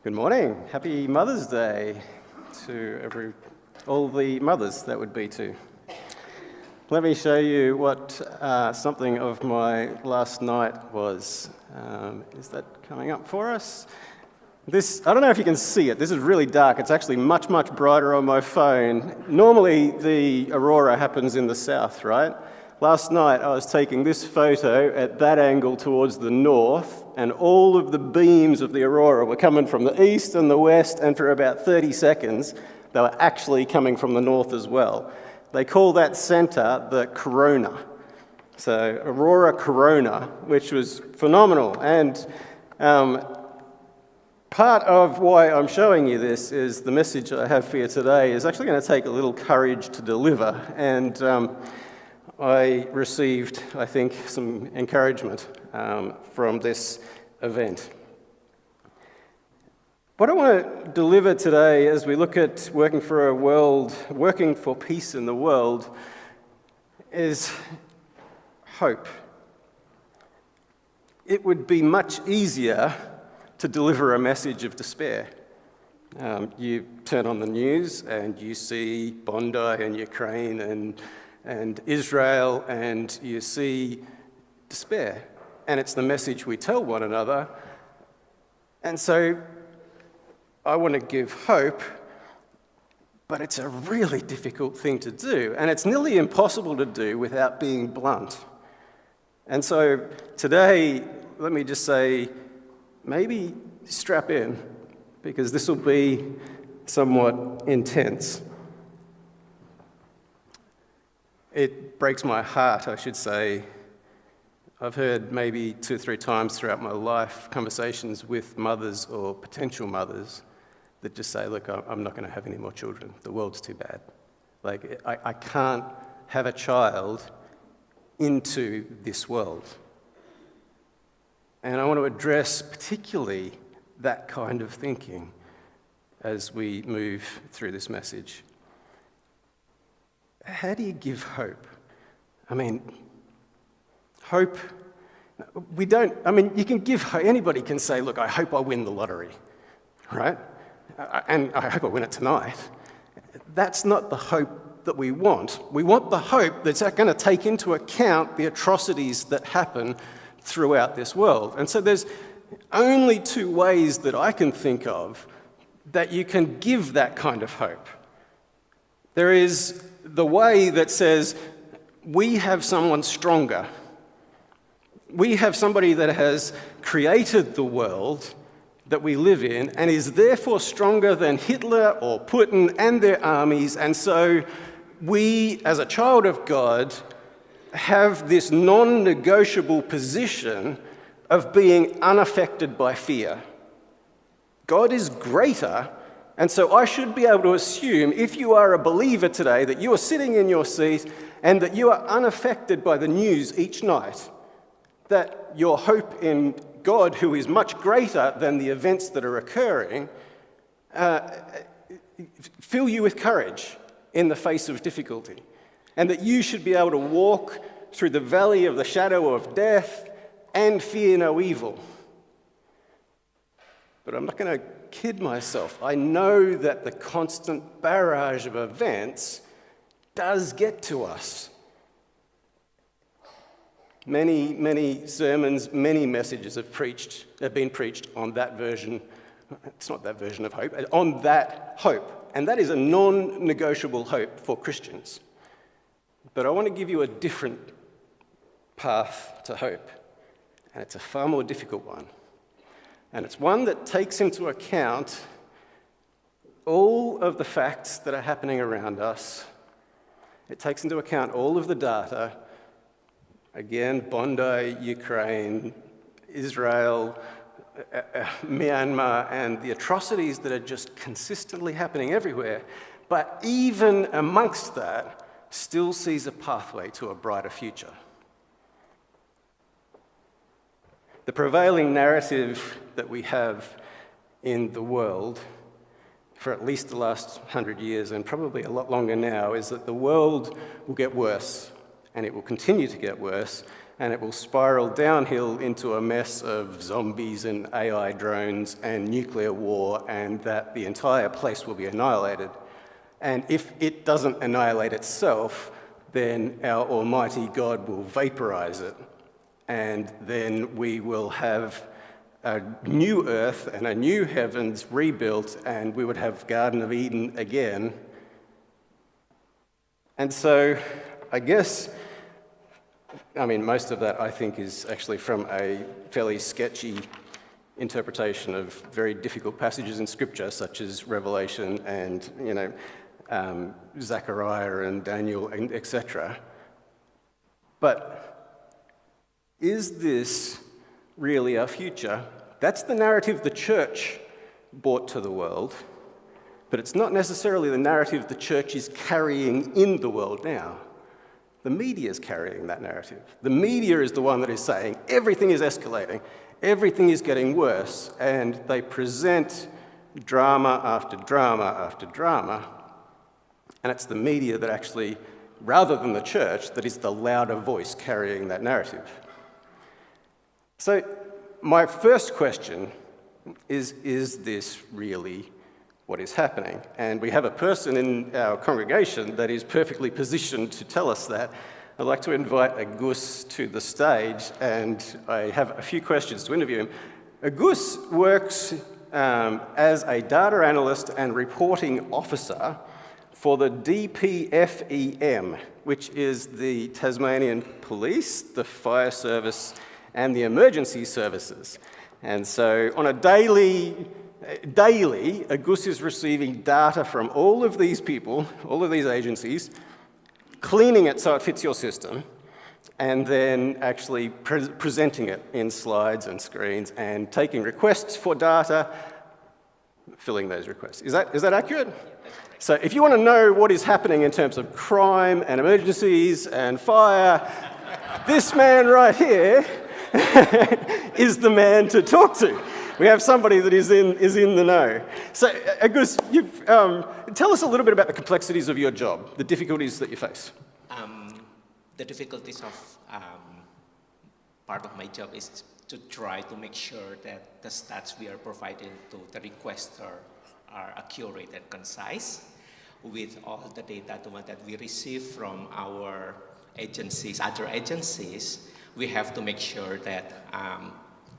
Good morning. Happy Mother's Day to all the mothers that would be to. Let me show you what something of my last night was. Is that coming up for us? I don't know if you can see it. This is really dark. It's actually much, much brighter on my phone. Normally the aurora happens in the south, right? Last night I was taking this photo at that angle towards the north, and all of the beams of the aurora were coming from the east and the west, and for about 30 seconds they were actually coming from the north as well. They call that center the corona. So aurora corona, which was phenomenal. And part of why I'm showing you this is the message I have for you today is actually going to take a little courage to deliver. And I received, I think, some encouragement from this event. What I want to deliver today as we look at working for peace in the world, is hope. It would be much easier to deliver a message of despair. You turn on the news and you see Bondi and Ukraine and Israel, and you see despair. And it's the message we tell one another. And so I want to give hope, but it's a really difficult thing to do. And it's nearly impossible to do without being blunt. And so today, let me just say, maybe strap in, because this will be somewhat intense. It breaks my heart, I should say. I've heard maybe 2 or 3 times throughout my life conversations with mothers or potential mothers that just say, look, I'm not going to have any more children. The world's too bad. Like, I can't have a child into this world. And I want to address particularly that kind of thinking as we move through this message. How do you give hope? I mean, hope, you can give hope. Anybody can say, look, I hope I win the lottery, right? And I hope I win it tonight. That's not the hope that we want. We want the hope that's going to take into account the atrocities that happen throughout this world. And so there's only 2 ways that I can think of that you can give that kind of hope. There is the way that says, we have someone stronger. We have somebody that has created the world that we live in and is therefore stronger than Hitler or Putin and their armies. And so we, as a child of God, have this non-negotiable position of being unaffected by fear. God is greater, and so I should be able to assume, if you are a believer today, that you are sitting in your seat and that you are unaffected by the news each night, that your hope in God, who is much greater than the events that are occurring, fill you with courage in the face of difficulty, and that you should be able to walk through the valley of the shadow of death and fear no evil. But I'm not going to kid myself. I know that the constant barrage of events does get to us. Many sermons, many messages have been preached on that version. It's not that version of hope, on that hope. And that is a non-negotiable hope for Christians. But I want to give you a different path to hope. And it's a far more difficult one. And it's one that takes into account all of the facts that are happening around us. It takes into account all of the data. Again, Bondi, Ukraine, Israel, Myanmar, and the atrocities that are just consistently happening everywhere. But even amongst that, still sees a pathway to a brighter future. The prevailing narrative that we have in the world for at least the last 100 years, and probably a lot longer now, is that the world will get worse, and it will continue to get worse, and it will spiral downhill into a mess of zombies and AI drones and nuclear war, and that the entire place will be annihilated. And if it doesn't annihilate itself, then our almighty God will vaporize it, and then we will have a new earth and a new heavens rebuilt, and we would have Garden of Eden again. And so I guess, most of that I think is actually from a fairly sketchy interpretation of very difficult passages in Scripture, such as Revelation and, Zechariah and Daniel, and etc. But is this really our future? That's the narrative the church brought to the world, but it's not necessarily the narrative the church is carrying in the world now. The media is carrying that narrative. The media is the one that is saying everything is escalating, everything is getting worse, and they present drama after drama after drama, and it's the media that actually, rather than the church, that is the louder voice carrying that narrative. So my first question is this really what is happening? And we have a person in our congregation that is perfectly positioned to tell us that. I'd like to invite Agus to the stage, and I have a few questions to interview him. Agus works as a data analyst and reporting officer for the DPFEM, which is the Tasmanian Police, the Fire Service, and the Emergency Services. And so on a daily, Agus is receiving data from all of these people, all of these agencies, cleaning it so it fits your system, and then actually presenting it in slides and screens and taking requests for data, filling those requests. Is that accurate? So if you want to know what is happening in terms of crime and emergencies and fire, this man right here is the man to talk to. We have somebody that is in the know. So, Agus, tell us a little bit about the complexities of your job, the difficulties that you face. The difficulties of part of my job is to try to make sure that the stats we are providing to the requester are accurate and concise with all the data that we receive from our agencies, other agencies. We have to make sure that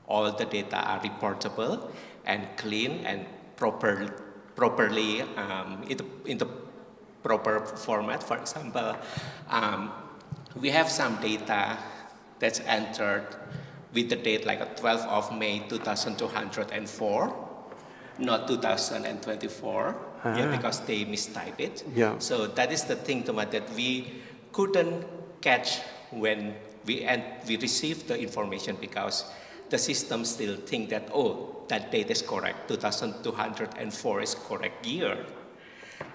all the data are reportable and clean and properly in the proper format. For example, we have some data that's entered with the date like 12th of May 2204, not 2024, because they mistyped it. Yeah. So that is the thing that we couldn't catch when we received the information, because the system still think that, that date is correct, 2204 is correct year.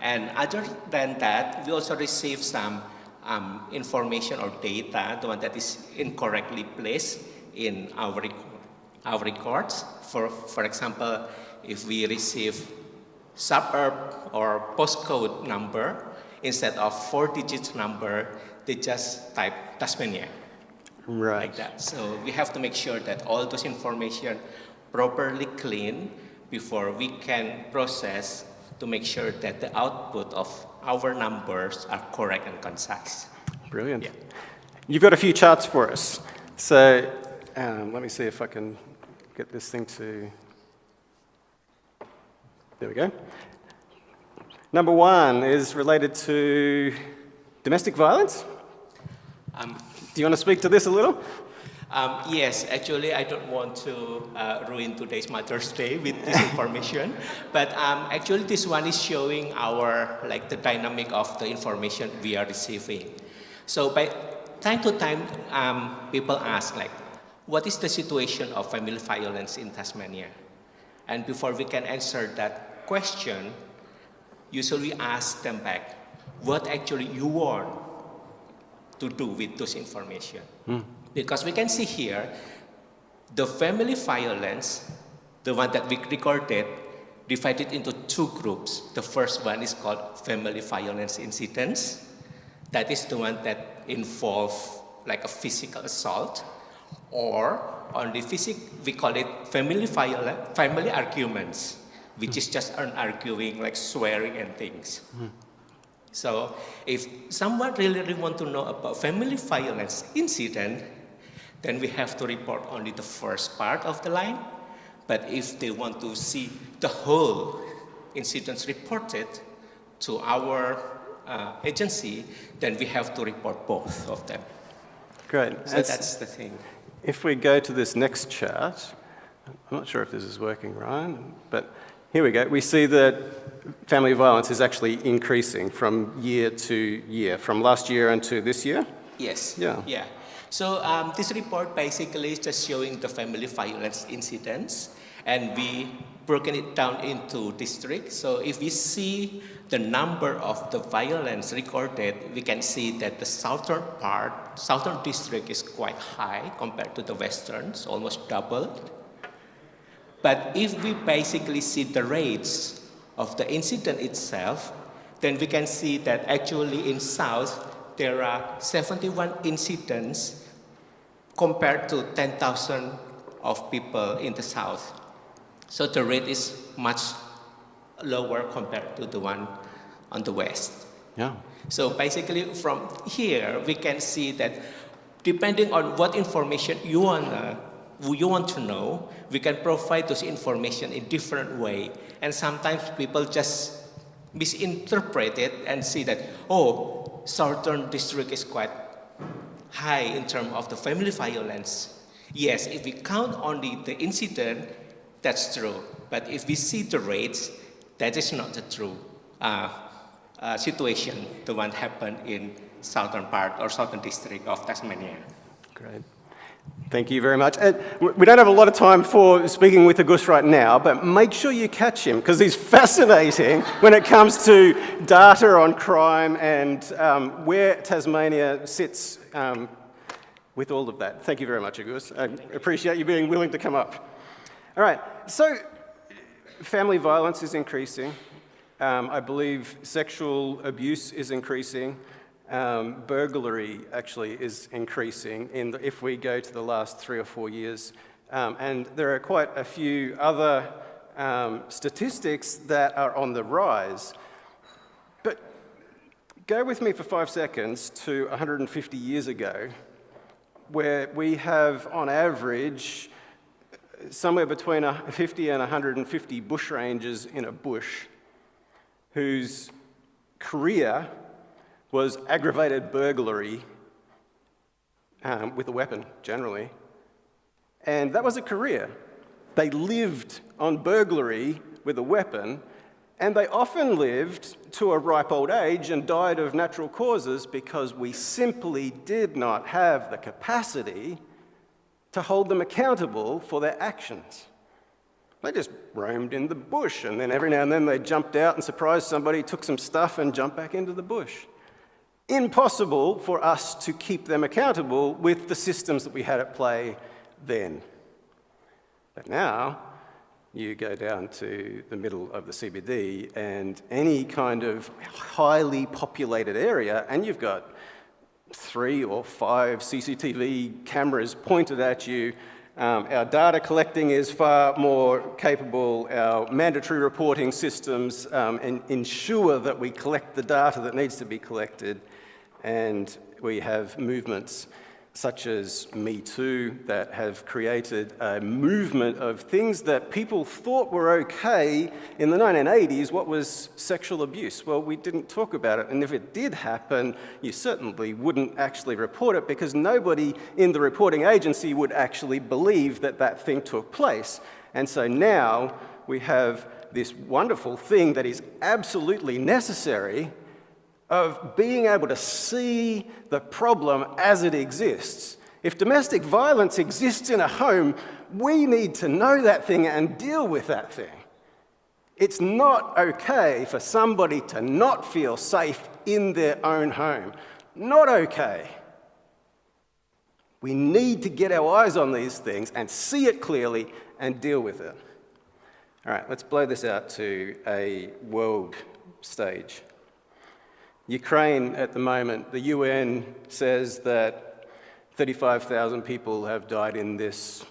And other than that, we also receive some information or data, the one that is incorrectly placed in our records. For example, if we receive suburb or postcode number, instead of 4-digit number, they just type Tasmania. Right. Like that. So we have to make sure that all those information properly clean before we can process to make sure that the output of our numbers are correct and concise. Brilliant. Yeah. You've got a few charts for us. So let me see if I can get this thing to... There we go. Number one is related to domestic violence. Do you want to speak to this a little? Yes, actually, I don't want to ruin today's Mother's Day with this information, but actually, this one is showing our the dynamic of the information we are receiving. So, by time to time, people ask what is the situation of family violence in Tasmania? And before we can answer that question, usually we ask them back, what actually you want to do with those information? Because we can see here, the family violence, the one that we recorded, divided into two groups. The first one is called family violence incidents. That is the one that involve like a physical assault, or on the we call it family violence, family arguments, which is just an arguing, like swearing and things. So if someone really want to know about family violence incident, then we have to report only the first part of the line. But if they want to see the whole incidents reported to our agency, then we have to report both of them. Great. So that's the thing. If we go to this next chart, I'm not sure if this is working, Ryan, but here we go. We see that family violence is actually increasing from year to year, from last year into this year? Yes. Yeah. So this report basically is just showing the family violence incidents, and we broken it down into districts. So if we see the number of the violence recorded, we can see that the southern district is quite high compared to the western, so almost doubled. But if we basically see the rates of the incident itself, then we can see that actually in south, there are 71 incidents compared to 10,000 of people in the south. So the rate is much lower compared to the one on the west. Yeah. So basically from here, we can see that depending on what information you want to know, we can provide those information in different way. And sometimes people just misinterpret it and see that, oh, southern district is quite high in terms of the family violence. Yes, if we count only the incident, that's true. But if we see the rates, that is not the true situation, the one happened in southern part or southern district of Tasmania. Great. Thank you very much. We don't have a lot of time for speaking with Agus right now, but make sure you catch him because he's fascinating when it comes to data on crime and where Tasmania sits with all of that. Thank you very much, Agus. I appreciate you being willing to come up. All right, so family violence is increasing. I believe sexual abuse is increasing. Burglary actually is increasing if we go to the last 3 or 4 years. And there are quite a few other statistics that are on the rise. But go with me for 5 seconds to 150 years ago, where we have, on average, somewhere between 50 and 150 bushrangers in a bush whose career was aggravated burglary with a weapon, generally. And that was a career. They lived on burglary with a weapon, and they often lived to a ripe old age and died of natural causes because we simply did not have the capacity to hold them accountable for their actions. They just roamed in the bush, and then every now and then they jumped out and surprised somebody, took some stuff and jumped back into the bush. Impossible for us to keep them accountable with the systems that we had at play then. But now, you go down to the middle of the CBD and any kind of highly populated area, and you've got 3 or 5 CCTV cameras pointed at you. Our data collecting is far more capable. Our mandatory reporting systems ensure that we collect the data that needs to be collected. And we have movements such as Me Too that have created a movement of things that people thought were okay in the 1980s. What was sexual abuse? Well, we didn't talk about it. And if it did happen, you certainly wouldn't actually report it because nobody in the reporting agency would actually believe that that thing took place. And so now we have this wonderful thing that is absolutely necessary of being able to see the problem as it exists. If domestic violence exists in a home, we need to know that thing and deal with that thing. It's not okay for somebody to not feel safe in their own home. Not okay. We need to get our eyes on these things and see it clearly and deal with it. All right, let's blow this out to a world stage. Ukraine at the moment, the UN says that 35,000 people have died in this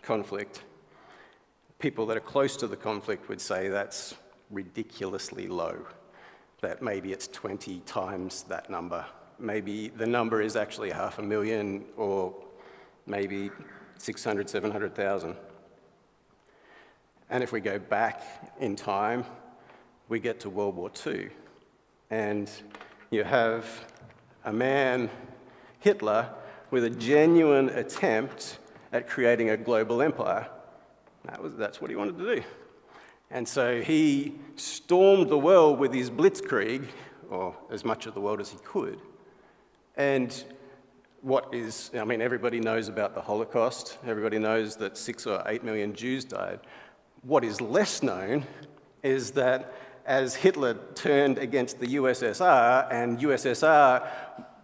conflict. People that are close to the conflict would say that's ridiculously low, that maybe it's 20 times that number. Maybe the number is actually 500,000 or maybe 600, 700,000. And if we go back in time, we get to World War II. And you have a man, Hitler, with a genuine attempt at creating a global empire. That's what he wanted to do. And so he stormed the world with his blitzkrieg, or as much of the world as he could. And everybody knows about the Holocaust. Everybody knows that 6 or 8 million Jews died. What is less known is that as Hitler turned against the USSR and USSR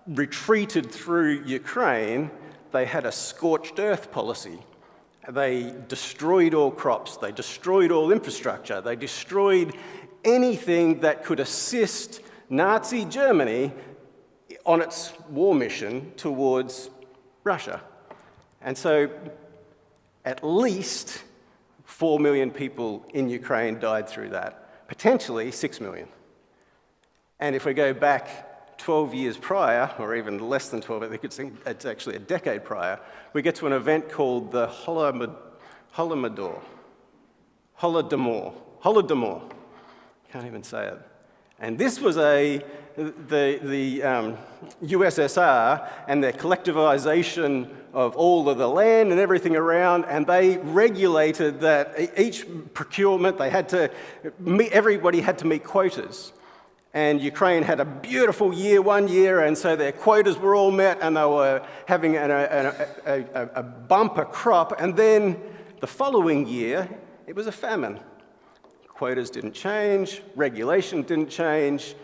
retreated through Ukraine, they had a scorched earth policy. They destroyed all crops, they destroyed all infrastructure, they destroyed anything that could assist Nazi Germany on its war mission towards Russia. And so at least 4 million people in Ukraine died through that, potentially 6 million. And if we go back 12 years prior, or even less than 12, I think it's actually a decade prior, we get to an event called the Holodomor. Can't even say it. And this was the USSR and their collectivization of all of the land and everything around, and they regulated that each procurement, everybody had to meet quotas. And Ukraine had a beautiful year one year, and so their quotas were all met, and they were having a bumper crop. And then the following year, it was a famine. Quotas didn't change, regulation didn't change.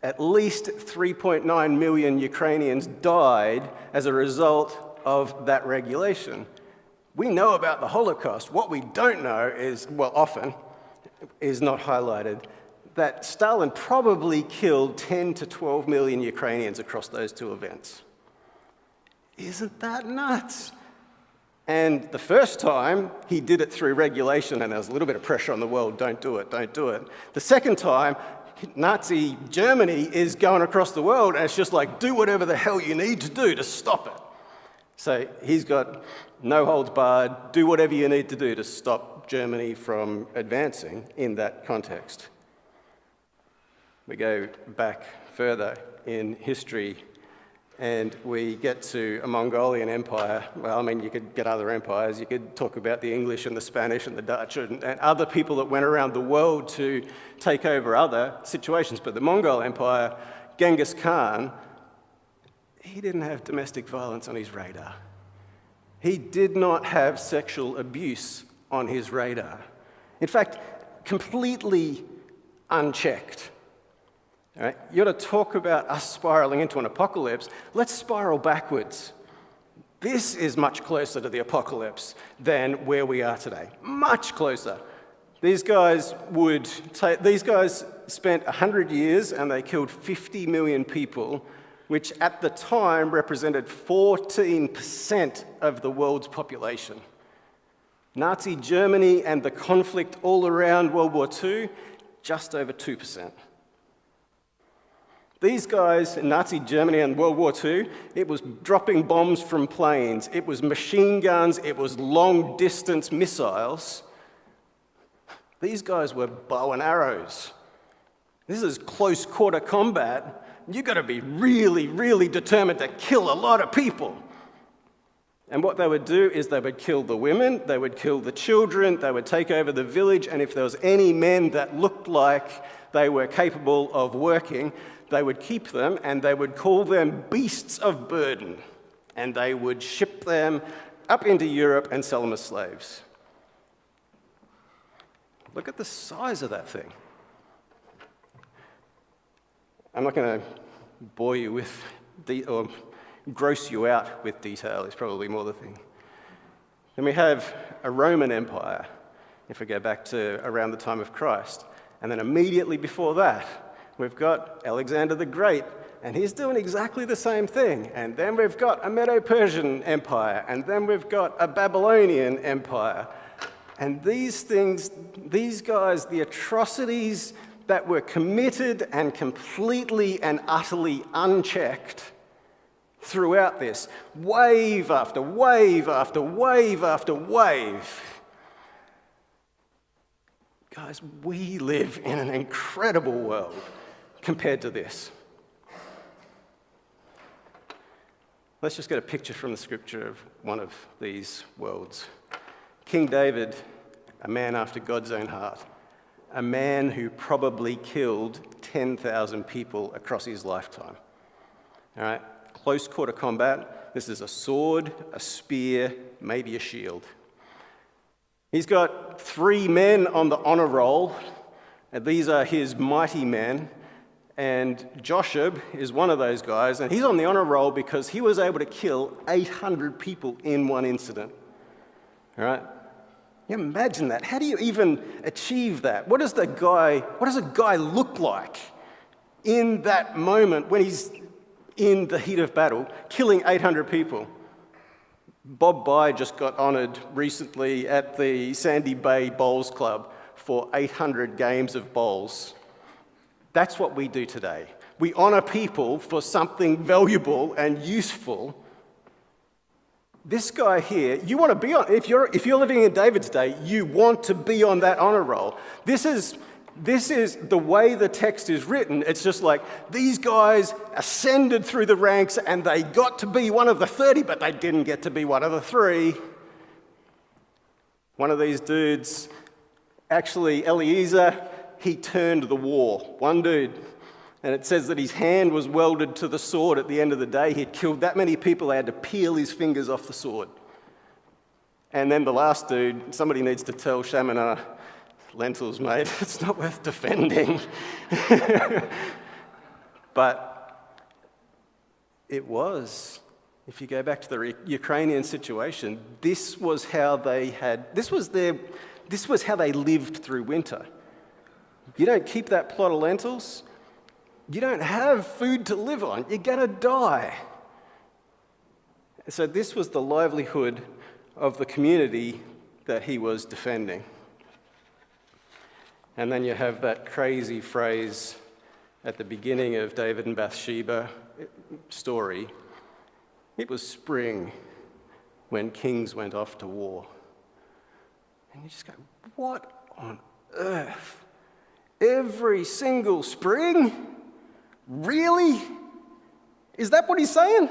At least 3.9 million Ukrainians died as a result of that regulation. We know about the Holocaust. What we don't know is, often, is not highlighted, that Stalin probably killed 10 to 12 million Ukrainians across those two events. Isn't that nuts? And the first time, he did it through regulation, and there was a little bit of pressure on the world, don't do it, don't do it. The second time, Nazi Germany is going across the world, and it's just like, do whatever the hell you need to do to stop it. So he's got no holds barred, do whatever you need to do to stop Germany from advancing in that context. We go back further in history and we get to a Mongolian empire. You could get other empires. You could talk about the English and the Spanish and the Dutch and other people that went around the world to take over other situations. But the Mongol Empire, Genghis Khan, he didn't have domestic violence on his radar. He did not have sexual abuse on his radar. In fact, completely unchecked. All right? You want to talk about us spiraling into an apocalypse? Let's spiral backwards. This is much closer to the apocalypse than where we are today. Much closer. These guys spent 100 years and they killed 50 million people, which at the time represented 14% of the world's population. Nazi Germany and the conflict all around World War II, just over 2%. These guys in Nazi Germany and World War II, it was dropping bombs from planes, it was machine guns, it was long-distance missiles. These guys were bow and arrows. This is close quarter combat. You've got to be really, really determined to kill a lot of people. And what they would do is they would kill the women, they would kill the children, they would take over the village, and if there was any men that looked like they were capable of working, they would keep them and they would call them beasts of burden. And they would ship them up into Europe and sell them as slaves. Look at the size of that thing. I'm not going to bore you with, or gross you out with detail, is probably more the thing. Then we have a Roman Empire, if we go back to around the time of Christ. And then immediately before that, we've got Alexander the Great and he's doing exactly the same thing. And then we've got a Medo-Persian empire, and then we've got a Babylonian empire. And these guys, the atrocities that were committed and completely and utterly unchecked throughout this, wave after wave after wave after wave. Guys, we live in an incredible world compared to this. Let's just get a picture from the scripture of one of these worlds. King David, a man after God's own heart, a man who probably killed 10,000 people across his lifetime. All right, close quarter combat. This is a sword, a spear, maybe a shield. He's got 3 men on the honor roll, and these are his mighty men. And Josheb is one of those guys, and he's on the honor roll because he was able to kill 800 people in one incident. All right? You imagine that. How do you even achieve that? What does a guy look like in that moment when he's in the heat of battle, killing 800 people? Bob Bye just got honoured recently at the Sandy Bay Bowls Club for 800 games of bowls. That's what we do today. We honour people for something valuable and useful. This guy here, you want to be on, if you're living in David's day, you want to be on that honor roll. This is the way the text is written. It's just like these guys ascended through the ranks and they got to be one of the 30, but they didn't get to be one of the 3. One of these dudes, actually Eliezer, he turned the war. One dude. And it says that his hand was welded to the sword at the end of the day. He'd killed that many people, they had to peel his fingers off the sword. And then the last dude, somebody needs to tell Shamanah, lentils, mate, it's not worth defending. But it was. If you go back to the Ukrainian situation, this was how they lived through winter. You don't keep that plot of lentils, you don't have food to live on, you're going to die. So this was the livelihood of the community that he was defending. And then you have that crazy phrase at the beginning of David and Bathsheba story. It was spring when kings went off to war. And you just go, what on earth? Every single spring? Really? Is that what he's saying?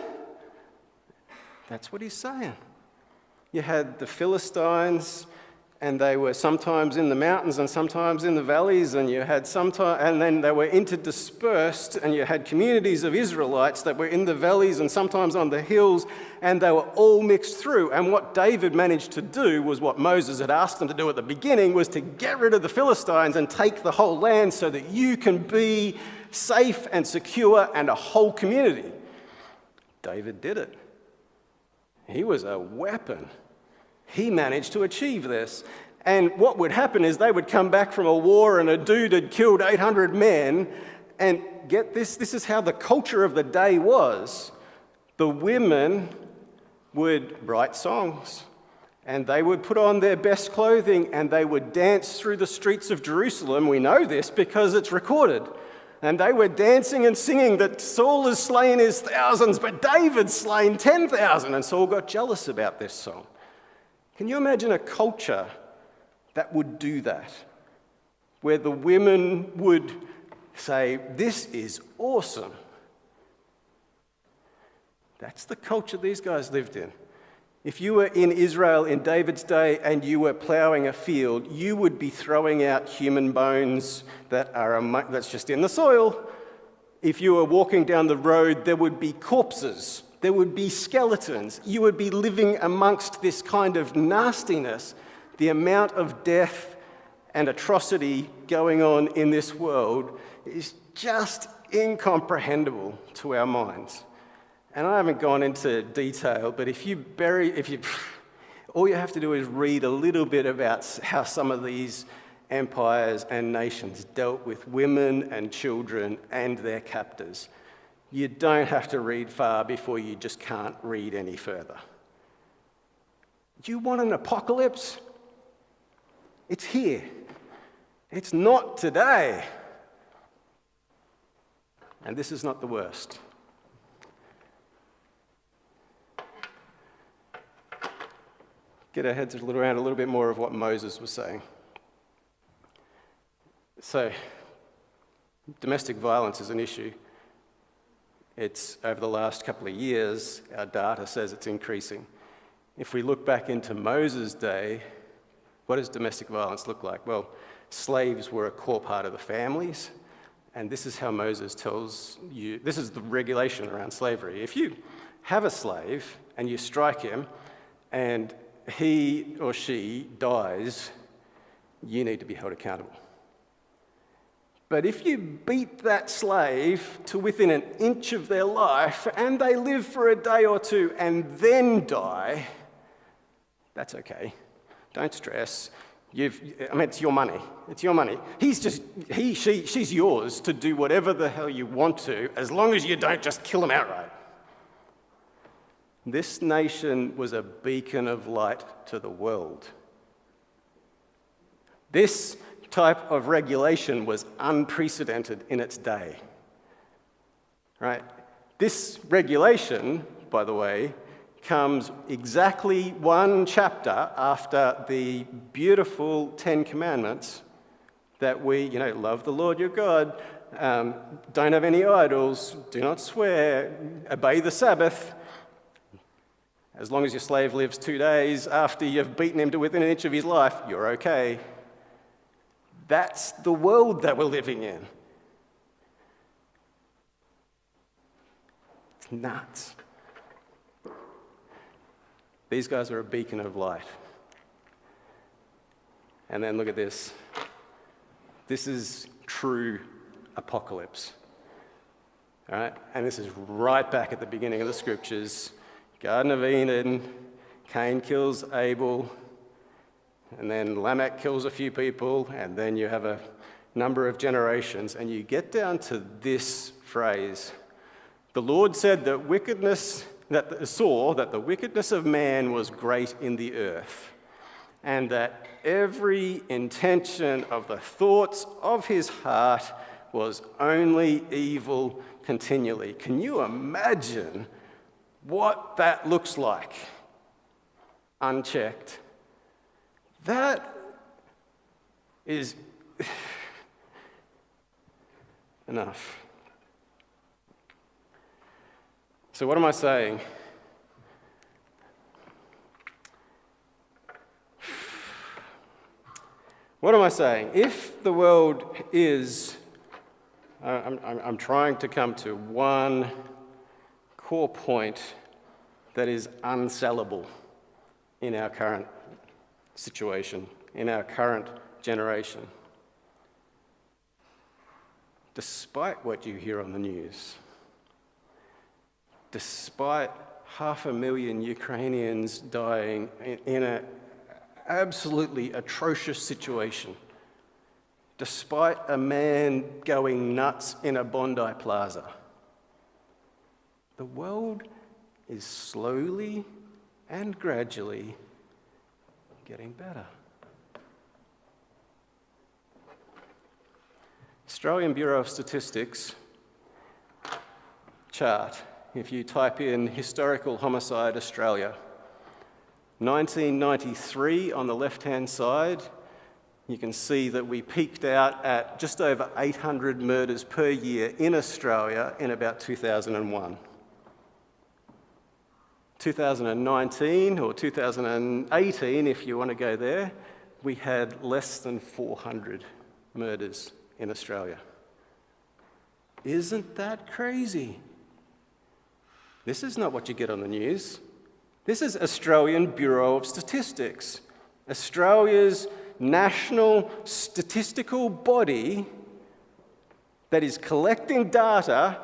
That's what he's saying. You had the Philistines, and they were sometimes in the mountains and sometimes in the valleys, and and then they were interdispersed, and you had communities of Israelites that were in the valleys and sometimes on the hills, and they were all mixed through. And what David managed to do was what Moses had asked him to do at the beginning, was to get rid of the Philistines and take the whole land so that you can be safe and secure and a whole community. David did it. He was a weapon. He managed to achieve this. And what would happen is they would come back from a war and a dude had killed 800 men. And get this, this is how the culture of the day was. The women would write songs and they would put on their best clothing and they would dance through the streets of Jerusalem. We know this because it's recorded. And they were dancing and singing that Saul has slain his thousands, but David's slain 10,000. And Saul got jealous about this song. Can you imagine a culture that would do that? Where the women would say, this is awesome. That's the culture these guys lived in. If you were in Israel in David's day and you were ploughing a field, you would be throwing out human bones that's just in the soil. If you were walking down the road, there would be corpses. There would be skeletons. You would be living amongst this kind of nastiness. The amount of death and atrocity going on in this world is just incomprehensible to our minds. And I haven't gone into detail, but all you have to do is read a little bit about how some of these empires and nations dealt with women and children and their captors. You don't have to read far before you just can't read any further. You want an apocalypse? It's here. It's not today. And this is not the worst. Get our heads around a little bit more of what Moses was saying. So, domestic violence is an issue. It's, over the last couple of years, our data says it's increasing. If we look back into Moses' day, what does domestic violence look like? Well, slaves were a core part of the families, and this is how Moses tells you, this is the regulation around slavery. If you have a slave and you strike him and he or she dies, you need to be held accountable. But if you beat that slave to within an inch of their life and they live for a day or two and then die, that's okay. Don't stress. It's your money. It's your money. She's yours to do whatever the hell you want to, as long as you don't just kill them outright. This nation was a beacon of light to the world. This type of regulation was unprecedented in its day. Right? This regulation, by the way, comes exactly one chapter after the beautiful 10 Commandments that we, love the Lord your God, don't have any idols, do not swear, obey the Sabbath. As long as your slave lives 2 days after you've beaten him to within an inch of his life, you're okay. That's the world that we're living in. It's nuts. These guys are a beacon of light. And then look at this. This is true apocalypse. All right? And this is right back at the beginning of the scriptures. Garden of Eden, Cain kills Abel, and then Lamech kills a few people, and then you have a number of generations, and you get down to this phrase. The Lord said that saw that the wickedness of man was great in the earth, and that every intention of the thoughts of his heart was only evil continually. Can you imagine what that looks like? Unchecked. That is enough. So what am I saying? What am I saying? If the world is, I'm trying to come to one core point that is unsellable in our current situation, in our current generation. Despite what you hear on the news, despite 500,000 Ukrainians dying in an absolutely atrocious situation, despite a man going nuts in a Bondi Plaza, the world is slowly and gradually getting better. Australian Bureau of Statistics chart, if you type in historical homicide Australia, 1993 on the left-hand side, you can see that we peaked out at just over 800 murders per year in Australia in about 2001. 2019 or 2018, if you want to go there, we had less than 400 murders in Australia. Isn't that crazy? This is not what you get on the news. This is Australian Bureau of Statistics, Australia's national statistical body that is collecting data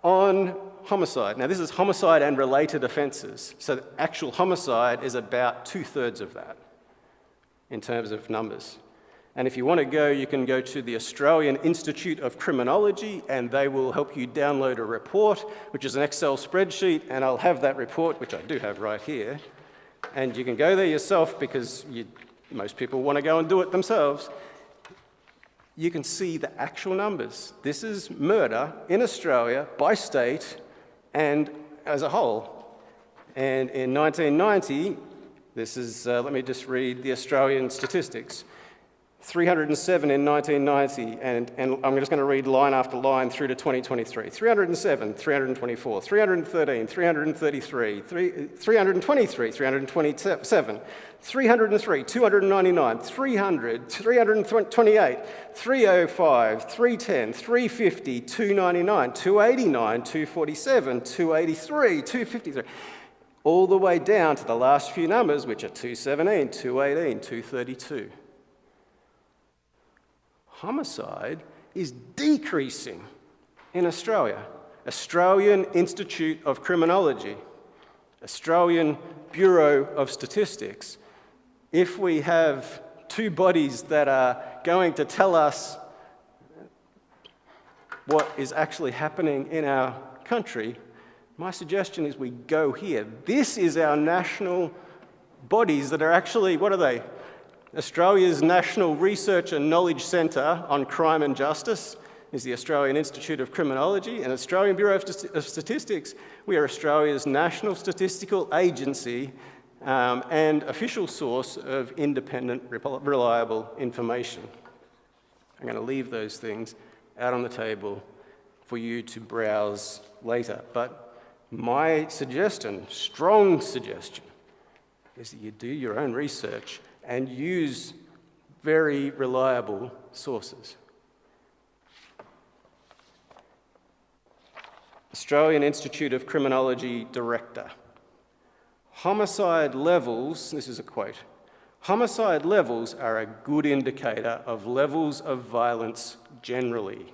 on homicide. Now, this is homicide and related offences. So the actual homicide is about 2/3 of that in terms of numbers. And if you want to go, you can go to the Australian Institute of Criminology, and they will help you download a report, which is an Excel spreadsheet, and I'll have that report, which I do have right here. And you can go there yourself because most people want to go and do it themselves. You can see the actual numbers. This is murder in Australia by state and as a whole. And in 1990, this is, let me just read the Australian statistics. 307 in 1990, and I'm just going to read line after line through to 2023. 307, 324, 313, 333, 323, 327, 303, 299, 300, 328, 305, 310, 350, 299, 289, 247, 283, 253, all the way down to the last few numbers, which are 217, 218, 232. Homicide is decreasing in Australia. Australian Institute of Criminology, Australian Bureau of Statistics. If we have two bodies that are going to tell us what is actually happening in our country, my suggestion is we go here. This is our national bodies that are actually, what are they? Australia's National Research and Knowledge Centre on Crime and Justice is the Australian Institute of Criminology, and Australian Bureau of Statistics. We are Australia's national statistical agency and official source of independent, reliable information. I'm going to leave those things out on the table for you to browse later. But my suggestion, strong suggestion, is that you do your own research and use very reliable sources. Australian Institute of Criminology Director. Homicide levels, this is a quote, homicide levels are a good indicator of levels of violence generally.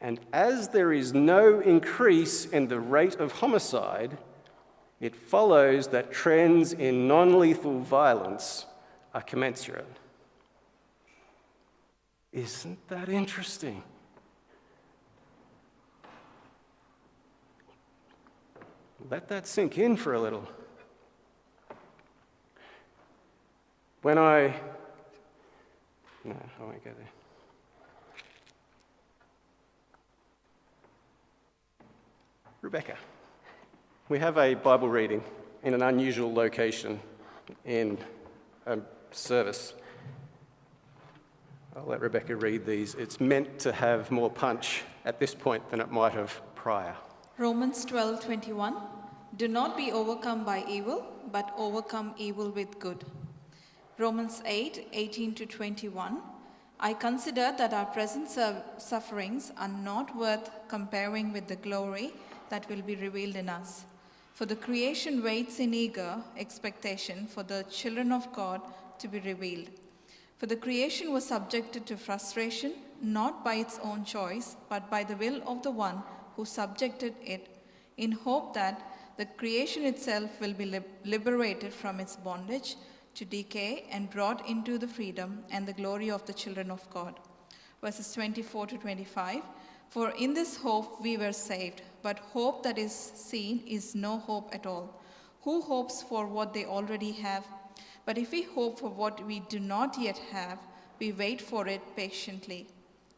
And as there is no increase in the rate of homicide, it follows that trends in non-lethal violence are commensurate. Isn't that interesting? Let that sink in for a little. No, I won't go there. Rebecca. We have a Bible reading in an unusual location in a service. I'll let Rebecca read these. It's meant to have more punch at this point than it might have prior. Romans 12:21. Do not be overcome by evil, but overcome evil with good. Romans 8:18-21. I consider that our present sufferings are not worth comparing with the glory that will be revealed in us. For the creation waits in eager expectation for the children of God to be revealed. For the creation was subjected to frustration, not by its own choice, but by the will of the one who subjected it, in hope that the creation itself will be liberated from its bondage to decay and brought into the freedom and the glory of the children of God. Verses 24-25. For in this hope we were saved, but hope that is seen is no hope at all. Who hopes for what they already have? But if we hope for what we do not yet have, we wait for it patiently.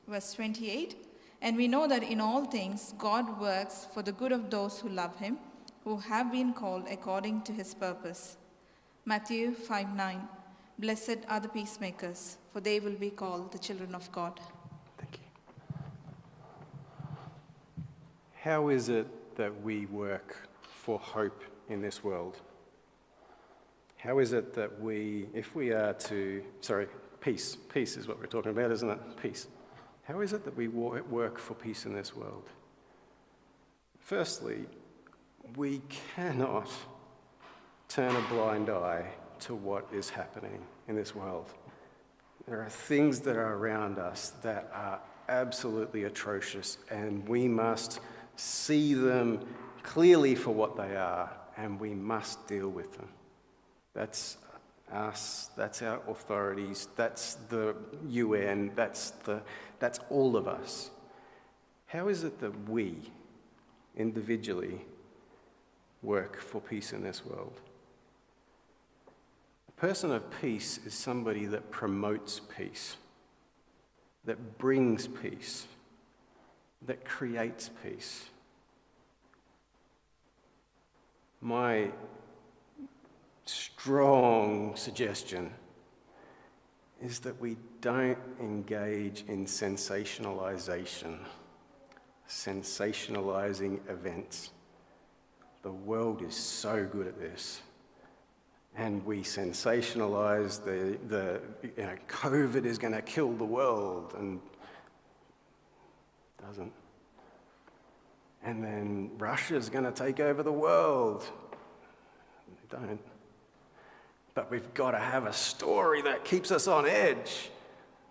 Verse 28. And we know that in all things God works for the good of those who love him, who have been called according to his purpose. Matthew 5:9. Blessed are the peacemakers, for they will be called the children of God. Thank you. How is it that we work for hope in this world? How is it that we, if we are to, peace is what we're talking about, isn't it? Peace. How is it that we work for peace in this world? Firstly, we cannot turn a blind eye to what is happening in this world. There are things that are around us that are absolutely atrocious, and we must see them clearly for what they are, and we must deal with them. That's us, that's our authorities, that's the UN, that's all of us. How is it that we, individually, work for peace in this world? A person of peace is somebody that promotes peace, that brings peace, that creates peace. My strong suggestion is that we don't engage in sensationalization, sensationalizing events. The world is so good at this. And we sensationalize the COVID is going to kill the world, and it doesn't. And then Russia's going to take over the world. They don't. But we've got to have a story that keeps us on edge.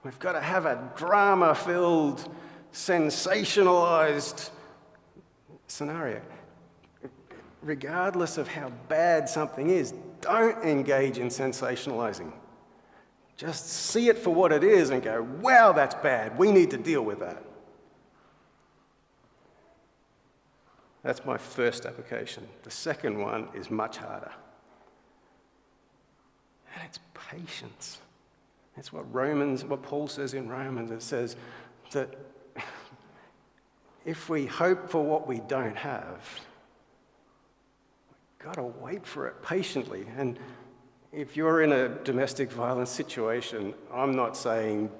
We've got to have a drama-filled, sensationalized scenario. Regardless of how bad something is, don't engage in sensationalizing. Just see it for what it is and go, wow, that's bad. We need to deal with that. That's my first application. The second one is much harder. And it's patience. That's what Paul says in Romans. It says that if we hope for what we don't have, we've got to wait for it patiently. And if you're in a domestic violence situation, I'm not saying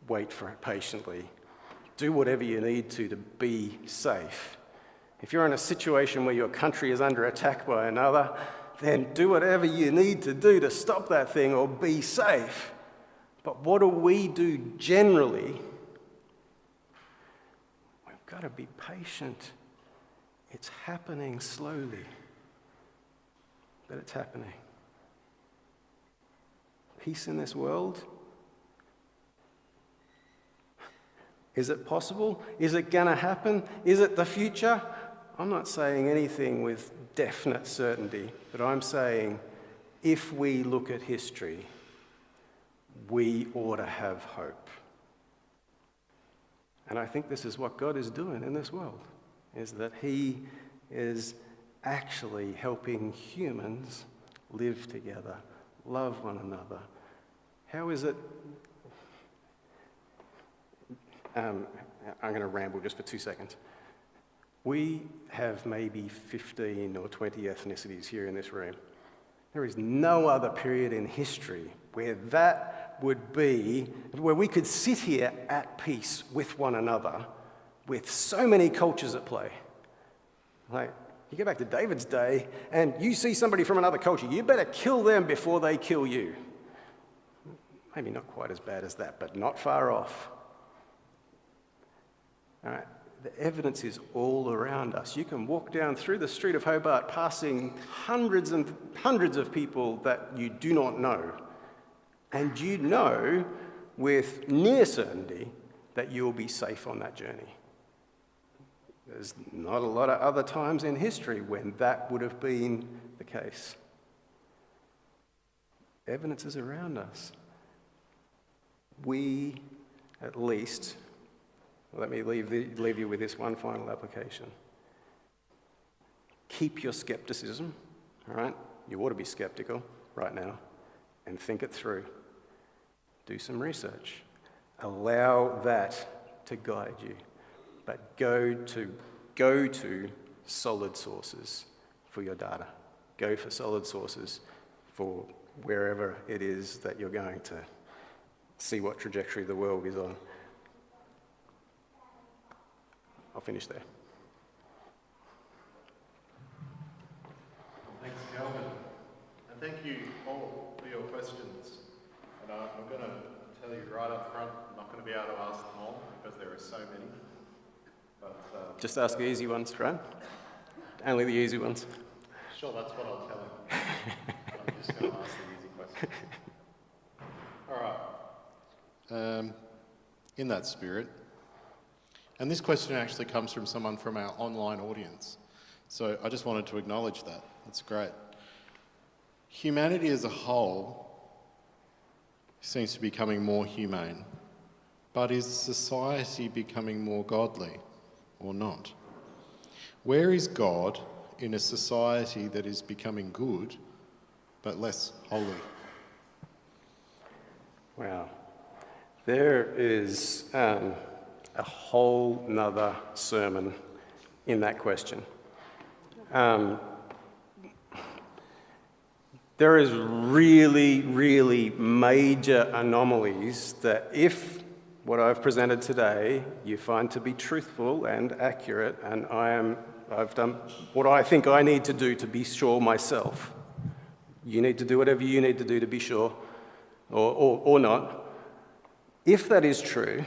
wait for it patiently. Do whatever you need to be safe. If you're in a situation where your country is under attack by another, then do whatever you need to do to stop that thing or be safe. But what do we do generally? We've got to be patient. It's happening slowly, but it's happening. Peace in this world? Is it possible? Is it going to happen? Is it the future? I'm not saying anything with definite certainty, but I'm saying if we look at history, we ought to have hope. And I think this is what God is doing in this world, is that He is actually helping humans live together, love one another. How is it? I'm going to ramble just for 2 seconds. We have maybe 15 or 20 ethnicities here in this room. There is no other period in history where that would be, where we could sit here at peace with one another with so many cultures at play. Like, you go back to David's day and you see somebody from another culture, you better kill them before they kill you. Maybe not quite as bad as that, but not far off. All right. The evidence is all around us. You can walk down through the street of Hobart passing hundreds and hundreds of people that you do not know. And you know with near certainty that you'll be safe on that journey. There's not a lot of other times in history when that would have been the case. Evidence is around us. We, at least, let me leave you with this one final application. Keep your skepticism, all right? You ought to be skeptical right now, and think it through. Do some research. Allow that to guide you. But go to solid sources for your data. Go for solid sources for wherever it is that you're going to see what trajectory the world is on. I'll finish there. Thanks, Kelvin. And thank you all for your questions. And I'm going to tell you right up front, I'm not going to be able to ask them all because there are so many. But, just ask the easy ones, right? Only the easy ones. Sure, that's what I'll tell him. I'm just going to ask the easy questions. All right. In that spirit, and this question actually comes from someone from our online audience. So I just wanted to acknowledge that. That's great. humanity as a whole seems to be becoming more humane, but is society becoming more godly or not? Where is God in a society that is becoming good but less holy? Wow. There is a whole nother sermon in that question. There is really, really major anomalies that if what I've presented today you find to be truthful and accurate, and I've done what I think I need to do to be sure myself. You need to do whatever you need to do to be sure, or not. If that is true,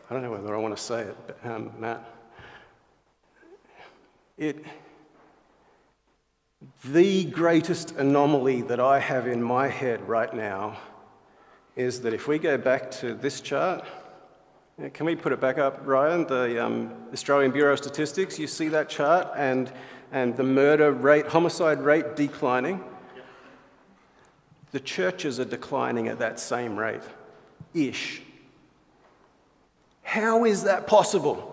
I don't know whether I want to say it, but Matt, the greatest anomaly that I have in my head right now is that if we go back to this chart, can we put it back up, Ryan? The Australian Bureau of Statistics, you see that chart, and the murder rate, homicide rate declining. The churches are declining at that same rate-ish. How is that possible?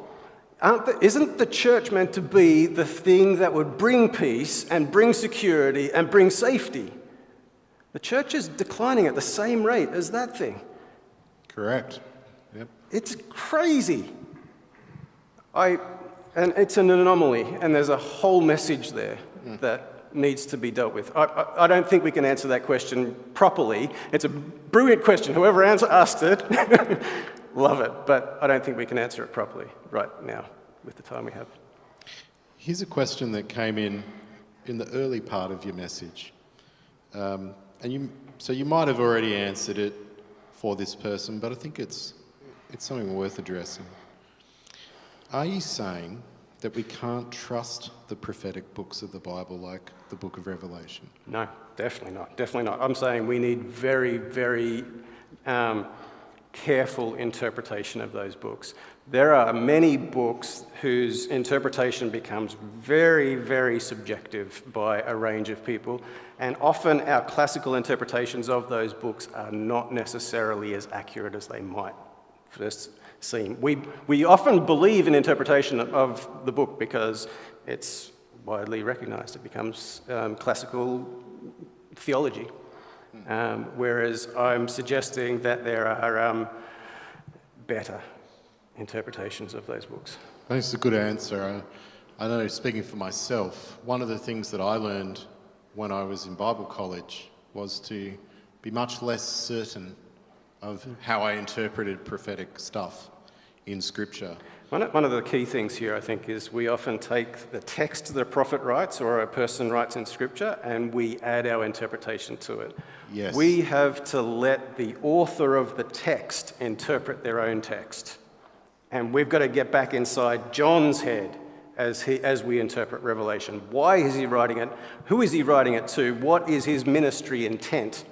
Isn't the church meant to be the thing that would bring peace and bring security and bring safety? The church is declining at the same rate as that thing. Correct. Yep. It's crazy. And it's an anomaly, and there's a whole message there that needs to be dealt with. I don't think we can answer that question properly. It's a brilliant question. Whoever asked it, love it, but I don't think we can answer it properly right now with the time we have. Here's a question that came in the early part of your message. So you might have already answered it for this person, but I think it's something worth addressing. Are you saying that we can't trust the prophetic books of the Bible like the book of Revelation? No, definitely not. Definitely not. I'm saying we need very, very careful interpretation of those books. There are many books whose interpretation becomes very, very subjective by a range of people, and often our classical interpretations of those books are not necessarily as accurate as they might first seem. We often believe in interpretation of the book because it's widely recognized. It becomes classical theology. Whereas I'm suggesting that there are better interpretations of those books. I think it's a good answer. I know, speaking for myself, one of the things that I learned when I was in Bible college was to be much less certain of how I interpreted prophetic stuff in Scripture. One of the key things here, I think, is we often take the text the prophet writes or a person writes in Scripture and we add our interpretation to it. Yes. We have to let the author of the text interpret their own text. And we've got to get back inside John's head as we interpret Revelation. Why is he writing it? Who is he writing it to? What is his ministry intent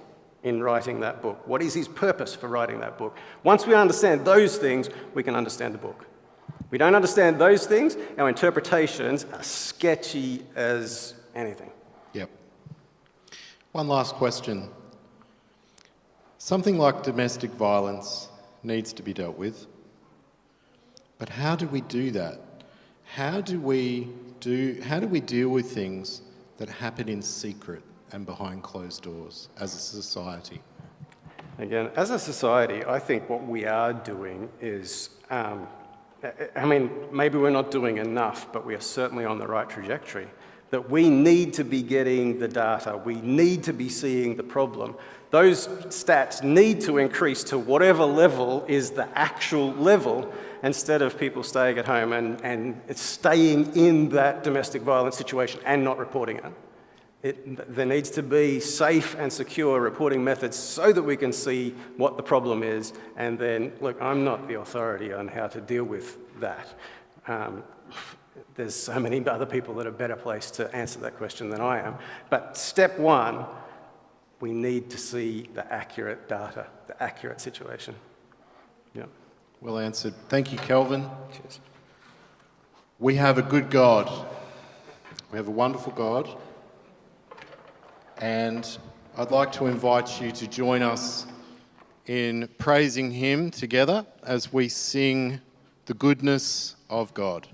in writing that book? What is his purpose for writing that book? Once we understand those things, we can understand the book. We don't understand those things, our interpretations are sketchy as anything. Yep. One last question. Something like domestic violence needs to be dealt with, but how do we do that? How do we deal with things that happen in secret and behind closed doors as a society? Again, as a society, I think what we are doing is, maybe we're not doing enough, but we are certainly on the right trajectory. That we need to be getting the data, we need to be seeing the problem. Those stats need to increase to whatever level is the actual level, instead of people staying at home and staying in that domestic violence situation and not reporting it. There needs to be safe and secure reporting methods so that we can see what the problem is, and then, look, I'm not the authority on how to deal with that. There's so many other people that are better placed to answer that question than I am. But step one, we need to see the accurate data, the accurate situation. Yeah. Well answered. Thank you, Kelvin. Cheers. We have a good God. We have a wonderful God, and I'd like to invite you to join us in praising him together as we sing the goodness of God.